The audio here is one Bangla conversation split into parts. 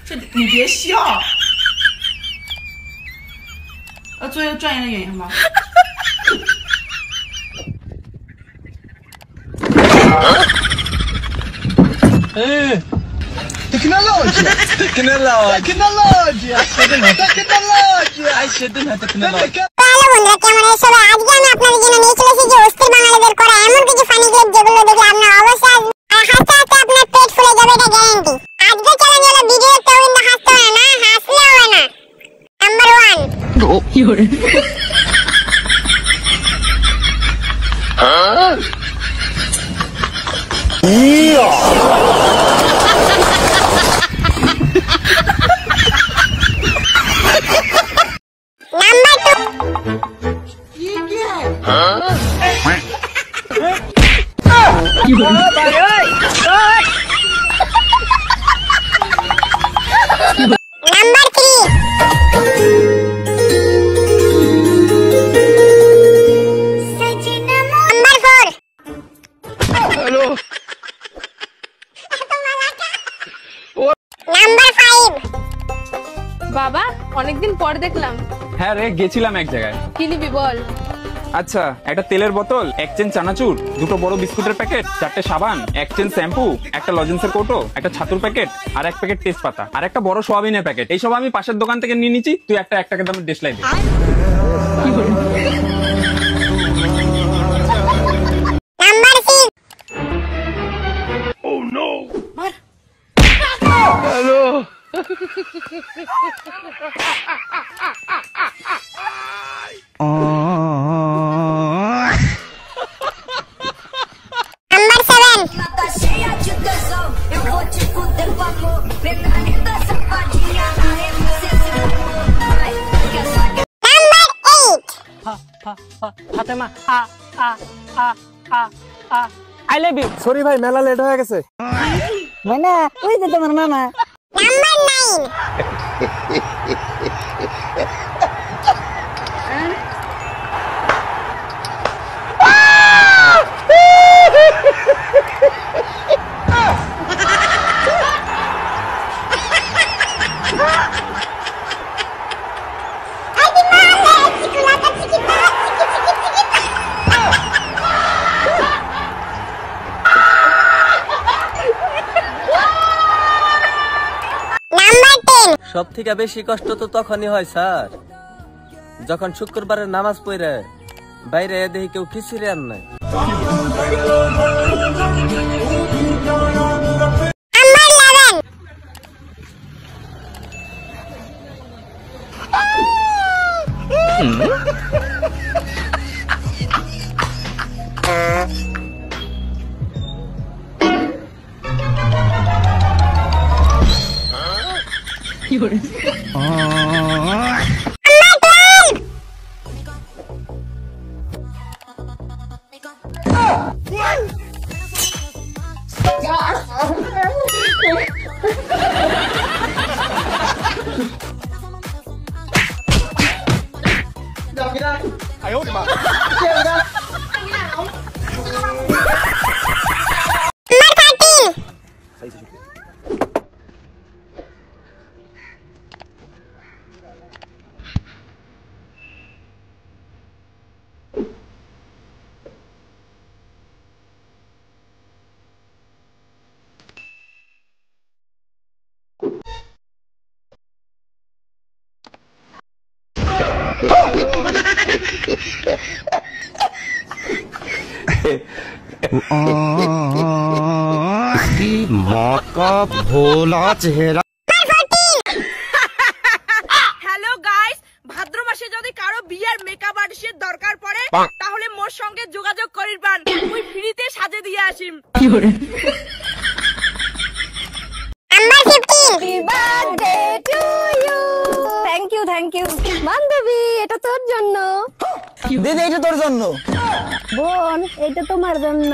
说你别笑。做一个专业的演员吧。哎。Tecnologia. হ্যালো বন্ধুরা, কেমন আছো সবাই? আজকে আমি আপনাদের জন্য নিয়ে চলে এসেছি অস্থির বাঙালিদের করা এমন কিছু ফানি ক্লিপ যেগুলো দেখলে আপনার অবশ্যই হাসতে হাসতে আপনার পেট ফুলে যাবে, এটা গ্যারান্টি। আজকে চ্যালেঞ্জ হলো ভিডিও দেখতেও কিন্তু হাসতে হয় না, হাসলেও হয় না। নাম্বার 1 বাবা, অনেকদিন পর দেখলাম। হ্যাঁ রে, গেছিলাম এক জায়গায়। কি নিবি বল? আচ্ছা, একটা তেলের বোতল, এক চেন চানাচুর, দুটো বড় বিস্কুটের প্যাকেট, 4টে সাবান, এক চেন শ্যাম্পু, একটা লজেন্সের কৌটো, একটা ছাতুর প্যাকেট, আর এক প্যাকেট তেজপাতা, আর একটা বড় সোয়াবিনের প্যাকেট। এইসব আমি পাশের দোকান থেকে নিয়ে নিচ্ছি। তুই একটা 1 টাকা দামের দেশলাই দে। Fatema I love you. Sorry ভাই, মেলা লেট হয়ে গেছে। মানে ওই যে তোমার মামা। নাম্বার 9 সব থেকে বেশি কষ্ট তো তখনই হয় স্যার, যখন শুক্রবারের নামাজ পড়ে বাইরে দেখি কেউ খিচুড়ি আর নাই। माँ का भोला चेहरा। হ্যালো গাইস, ভাদ্র মাসে যদি কারো বিয়ের মেকআপ আর্টিস্টের দরকার পড়ে তাহলে মোর সঙ্গে যোগাযোগ করিবেন, মুই ফ্রিতে সাজে দিয়ে আসিম। Number 15 happy birthday to you. Thank you বান্ধবী, এটা তোর জন্য। দিদি, এটা তোর জন্য। বোন, এটা তোমার জন্য।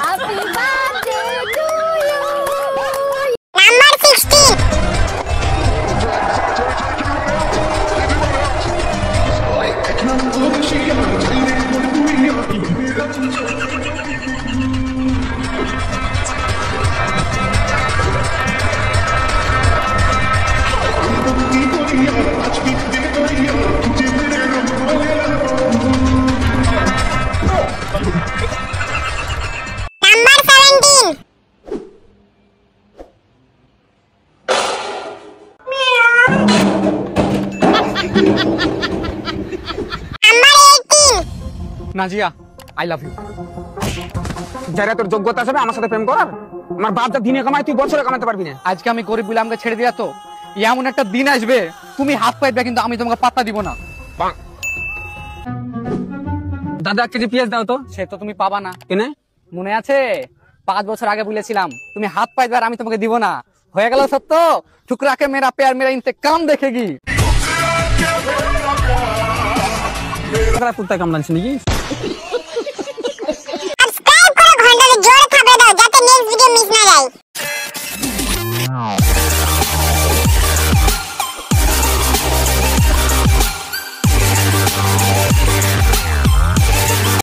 Happy birthday to you. Number 16 number number 18। Nazia I love you. যারা তোর যোগ্যতা আছে আমার সাথে প্রেম করার, আমার বাপ যা দিনে কামাই তুই বছরে কামাতে পারবি না। আজকে আমি গরিব বলে আমাকে ছেড়ে দিয়া তো, এমন একটা দিন আসবে তুমি হাত পাইবে কিন্তু আমি তোমাকে পাত্তা দিব না। দাদা 1 কেজি পেঁয়াজ দাও তো। সে তো তুমি পাবা না। কেন? মনে আছে 5 বছর আগে বলেছিলাম তুমি হাত পাইবে আর আমি তোমাকে দিব না, হয়ে গেল সত্য। ঠুকরাকে মেরা প্যার মেরা ইন্তেকাম দেখেগি। কুত্তা কামড়াচ্ছে নাকি? সাবস্ক্রাইব করো, ঘন্টাতে জোরে থাপড়ে দাও যাতে নেক্সট ভিডিও মিস না যায়।